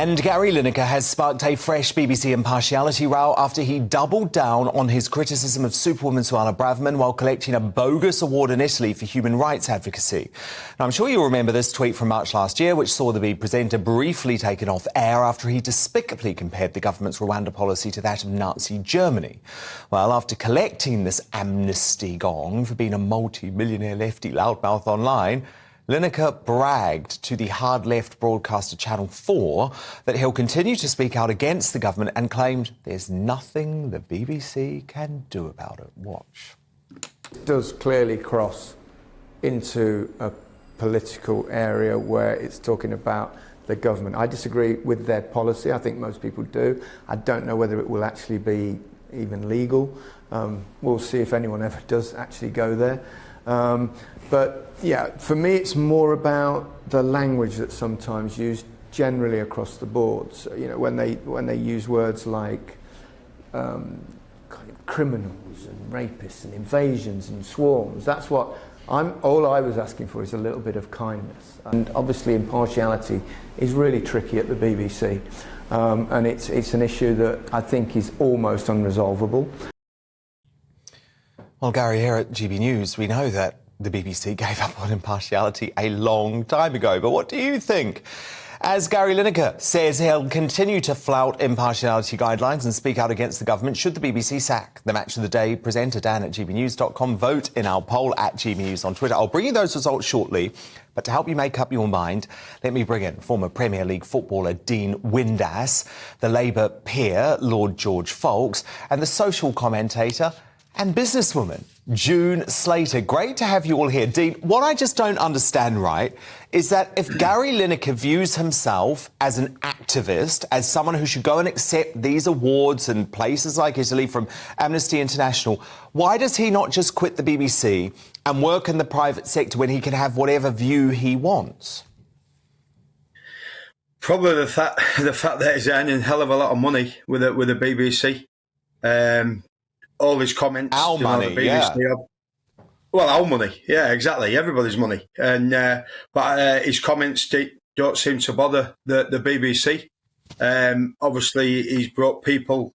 And Gary Lineker has sparked a fresh BBC impartiality row after he doubled down on his criticism of Superwoman Suella Braverman while collecting a bogus award in Italy for human rights advocacy. Now, I'm sure you'll remember this tweet from March last year, which saw the presenter briefly taken off air after he despicably compared the government's Rwanda policy to that of Nazi Germany. Well, after collecting this amnesty gong for being a multi-millionaire lefty loudmouth online, Lineker bragged to the hard-left broadcaster Channel 4 that he'll continue to speak out against the government and claimed there's nothing the BBC can do about it. Watch. It does clearly cross into a political area where it's talking about the government. I disagree with their policy. I think most people do. I don't know whether it will actually be even legal. We'll see if anyone ever does actually go there. But yeah, for me it's more about the language that's sometimes used generally across the board. So, you know, when they use words like kind of criminals and rapists and invasions and swarms, that's what all I was asking for is a little bit of kindness. And obviously impartiality is really tricky at the BBC, and it's an issue that I think is almost unresolvable. Well, Gary, here at GB News, we know that the BBC gave up on impartiality a long time ago. But what do you think? As Gary Lineker says he'll continue to flout impartiality guidelines and speak out against the government, should the BBC sack the Match of the Day presenter Dan at gbnews.com? Vote in our poll at GB News on Twitter. I'll bring you those results shortly. But to help you make up your mind, let me bring in former Premier League footballer Dean Windass, the Labour peer Lord George Foulkes, and the social commentator and businesswoman June Slater. Great to have you all here. Dean, what I just don't understand, right, is that if Gary Lineker views himself as an activist, as someone who should go and accept these awards in places like Italy from Amnesty International, why does he not just quit the BBC and work in the private sector when he can have whatever view he wants? Probably the fact that he's earning a hell of a lot of money with the BBC. All his comments, our money, the BBC, yeah. Well, our money, yeah, exactly, everybody's money. And but his comments don't seem to bother the BBC. Obviously, he's brought people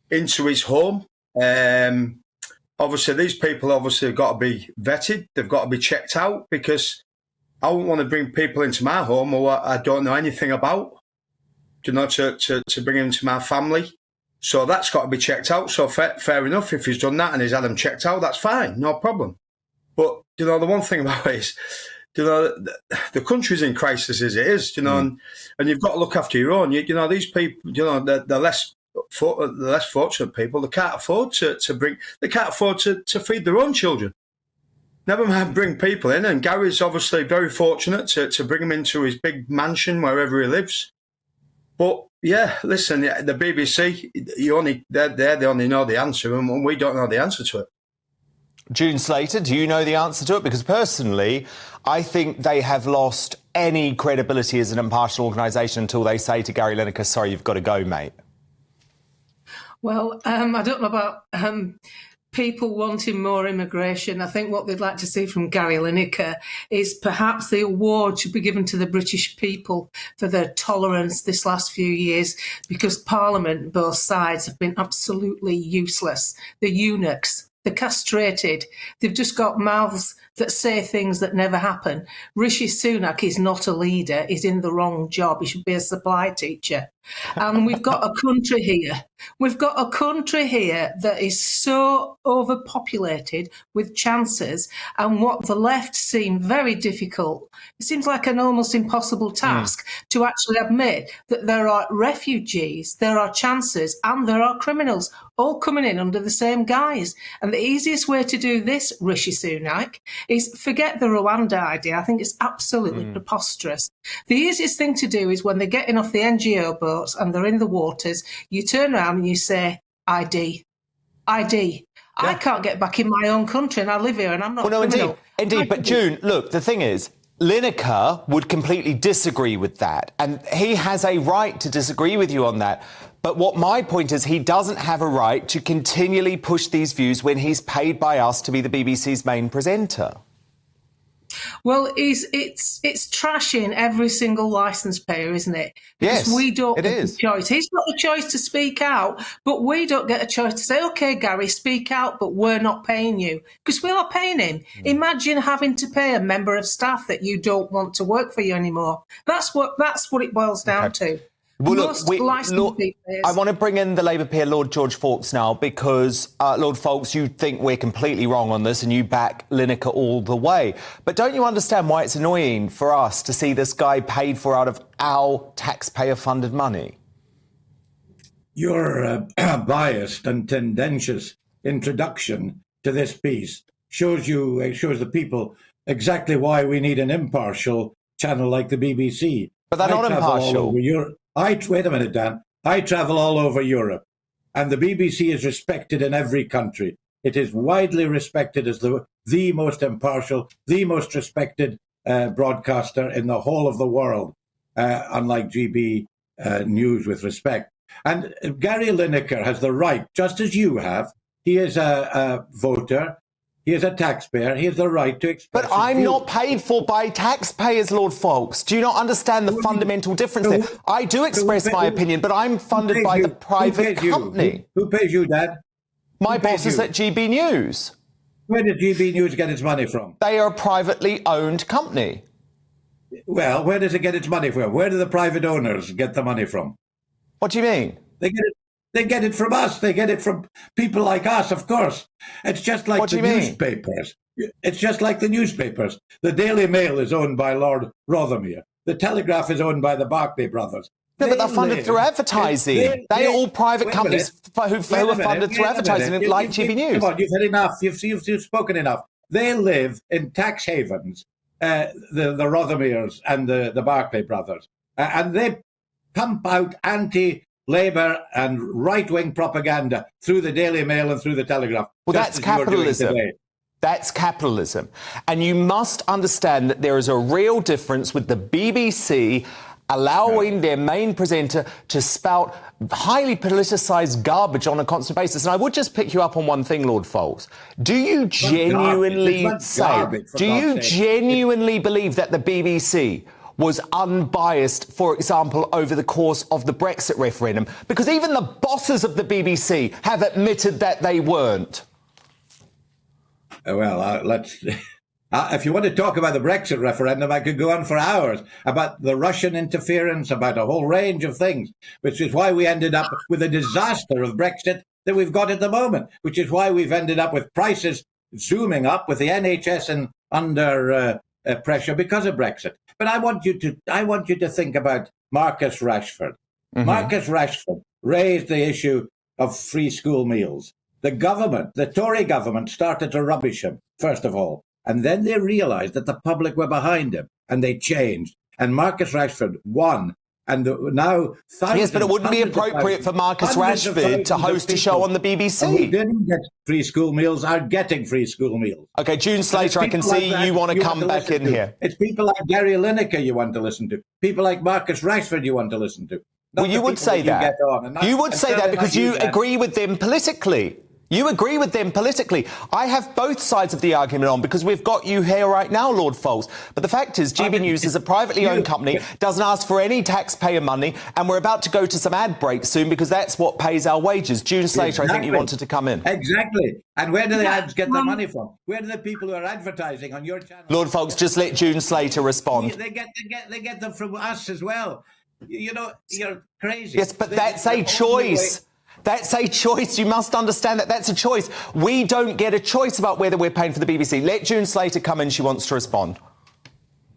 into his home. Obviously, these people have got to be vetted. They've got to be checked out, because I wouldn't want to bring people into my home who I don't know anything about, to bring into my family. So that's got to be checked out. So fair enough, if he's done that and he's had them checked out, that's fine, no problem. But, the one thing about it is, the country's in crisis as it is, and you've got to look after your own. These people, the less fortunate people, they can't afford to feed their own children. Never mind bring people in. And Gary's obviously very fortunate to bring him into his big mansion wherever he lives. But yeah, listen, the BBC, they only know the answer, and we don't know the answer to it. June Slater, do you know the answer to it? Because personally, I think they have lost any credibility as an impartial organisation until they say to Gary Lineker, sorry, you've got to go, mate. Well, I don't know about people wanting more immigration. I think what they'd like to see from Gary Lineker is perhaps the award should be given to the British people for their tolerance this last few years, because Parliament, both sides, have been absolutely useless. The eunuchs, the castrated, they've just got mouths that say things that never happen. Rishi Sunak is not a leader. He's in the wrong job. He should be a supply teacher. And we've got a country here. We've got a country here that is so overpopulated with chances, and what the left seem very difficult. It seems like an almost impossible task to actually admit that there are refugees, there are chances, and there are criminals all coming in under the same guise. And the easiest way to do this, Rishi Sunak, is forget the Rwanda idea. I think it's absolutely preposterous. The easiest thing to do is when they're getting off the NGO boats and they're in the waters, you turn around and you say, ID. Yeah. I can't get back in my own country and I live here and I'm not criminal. Indeed. But June, look, the thing is, Lineker would completely disagree with that. And he has a right to disagree with you on that. But what my point is, he doesn't have a right to continually push these views when he's paid by us to be the BBC's main presenter. Well, it's trashing every single licence payer, isn't it? Because Yes, we don't it get is. a choice. He's got a choice to speak out, but we don't get a choice to say, OK, Gary, speak out, but we're not paying you. Because we're not paying him. Imagine having to pay a member of staff that you don't want to work for you anymore. That's what it boils down to. Well, Most licensing payers. I want to bring in the Labour peer, Lord George Fawkes, now, because, Lord Fawkes, you think we're completely wrong on this and you back Lineker all the way. But don't you understand why it's annoying for us to see this guy paid for out of our taxpayer-funded money? Your biased and tendentious introduction to this piece shows the people exactly why we need an impartial channel like the BBC. But they're not impartial. Wait a minute, Dan. I travel all over Europe, and the BBC is respected in every country. It is widely respected as the most impartial, the most respected broadcaster in the whole of the world, unlike GB News with respect. And Gary Lineker has the right, just as you have. He is a voter. He is a taxpayer. He has the right to express. But I'm not paid for by taxpayers, Lord Fawkes. Do you not understand the fundamental difference there? I do express my opinion, but I'm funded by the private company. Who pays you, Dad? My boss is at GB News. Where does GB News get its money from? They are a privately owned company. Well, where does it get its money from? Where do the private owners get the money from? What do you mean? They get it from us. They get it from people like us, of course. It's just like the newspapers. It's just like the newspapers. The Daily Mail is owned by Lord Rothermere. The Telegraph is owned by the Barclay brothers. No, but they're funded through advertising. They're all private companies who are funded through advertising, like GB News. Come on, you've had enough. You've spoken enough. They live in tax havens, the Rothermeres and the Barclay brothers. And they pump out anti-Labour and right-wing propaganda through the Daily Mail and through the Telegraph. Well, that's capitalism. That's capitalism. And you must understand that there is a real difference with the BBC allowing their main presenter to spout highly politicised garbage on a constant basis. And I would just pick you up on one thing, Lord Fawkes. Do you genuinely believe that the BBC was unbiased, for example, over the course of the Brexit referendum? Because even the bosses of the BBC have admitted that they weren't. Well, let's... if you want to talk about the Brexit referendum, I could go on for hours about the Russian interference, about a whole range of things, which is why we ended up with a disaster of Brexit that we've got at the moment, which is why we've ended up with prices zooming up, with the NHS under pressure because of Brexit. But I want you to think about Marcus Rashford. Mm-hmm. Marcus Rashford raised the issue of free school meals. The government, the Tory government, started to rubbish him, first of all. And then they realised that the public were behind him, and they changed. And Marcus Rashford won. And now thousands... Yes, but it wouldn't be appropriate for Marcus Rashford to host a show on the BBC. Who didn't get free school meals are getting free school meals. OK, June Slater, I can see you want to come back in here. It's people like Gary Lineker you want to listen to. People like Marcus Rashford you want to listen to. Well, you would say that. You would say that because you agree with them politically. You agree with them politically. I have both sides of the argument on because we've got you here right now, Lord Fawkes. But the fact is, GB News is a privately owned company, doesn't ask for any taxpayer money, and we're about to go to some ad breaks soon because that's what pays our wages. June Slater, I think you wanted to come in. Exactly. And where do the ads get their money from? Where do the people who are advertising on your channel? Lord Fawkes, just let June Slater respond. They get them from us as well. You know, you're crazy. Yes, but that's a choice. That's a choice. You must understand that that's a choice. We don't get a choice about whether we're paying for the BBC. Let June Slater come in. She wants to respond.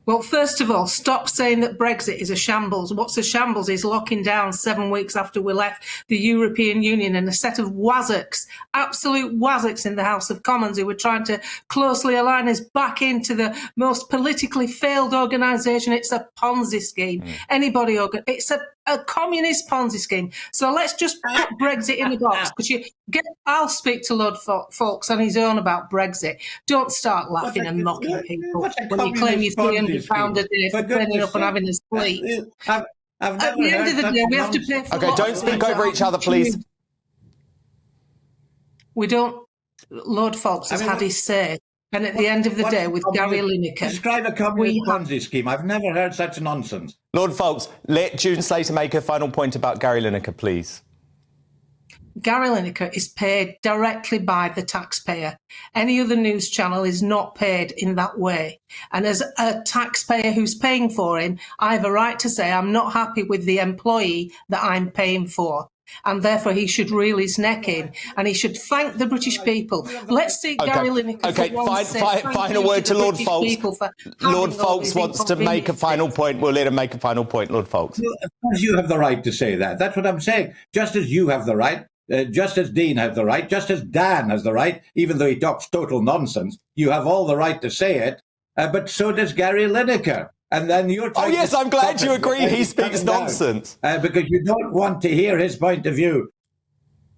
Well, first of all, stop saying that Brexit is a shambles. What's a shambles is locking down 7 weeks after we left the European Union and a set of wazzocks, absolute wazzocks in the House of Commons who were trying to closely align us back into the most politically failed organisation. It's a Ponzi scheme. It's a communist Ponzi scheme. So let's just put Brexit in the box. I'll speak to Lord Fawkes on his own about Brexit. Don't start laughing and mocking people when you claim you're £300 a day for turning up and having a sleep. At the end of the day, we have to pay for. Okay, don't speak over each other, please. We don't. Lord Fawkes has had his say. And at the end of the day, with Gary Lineker, describe a communist Ponzi scheme. I've never heard such nonsense. Lord Foulkes, let June Slater make a final point about Gary Lineker, please. Gary Lineker is paid directly by the taxpayer. Any other news channel is not paid in that way. And as a taxpayer who's paying for him, I have a right to say I'm not happy with the employee that I'm paying for. And therefore, he should reel his neck in, and he should thank the British people. Let's see Gary Lineker. Okay, final word to Lord Foulkes. Lord Foulkes wants to make a final point. We'll let him make a final point, Lord Foulkes. Of course, you have the right to say that. That's what I'm saying. Just as you have the right, just as Dean has the right, just as Dan has the right, even though he talks total nonsense, you have all the right to say it. But so does Gary Lineker. And then you're oh, yes, I'm glad you agree he speaks nonsense. Because you don't want to hear his point of view.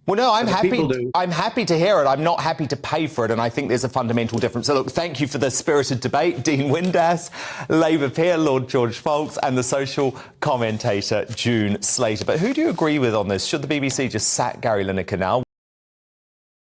Well, no, I'm happy to hear it. I'm not happy to pay for it, and I think there's a fundamental difference. So, look, thank you for the spirited debate. Dean Windass, Labour peer Lord George Foulkes, and the social commentator June Slater. But who do you agree with on this? Should the BBC just sack Gary Lineker now?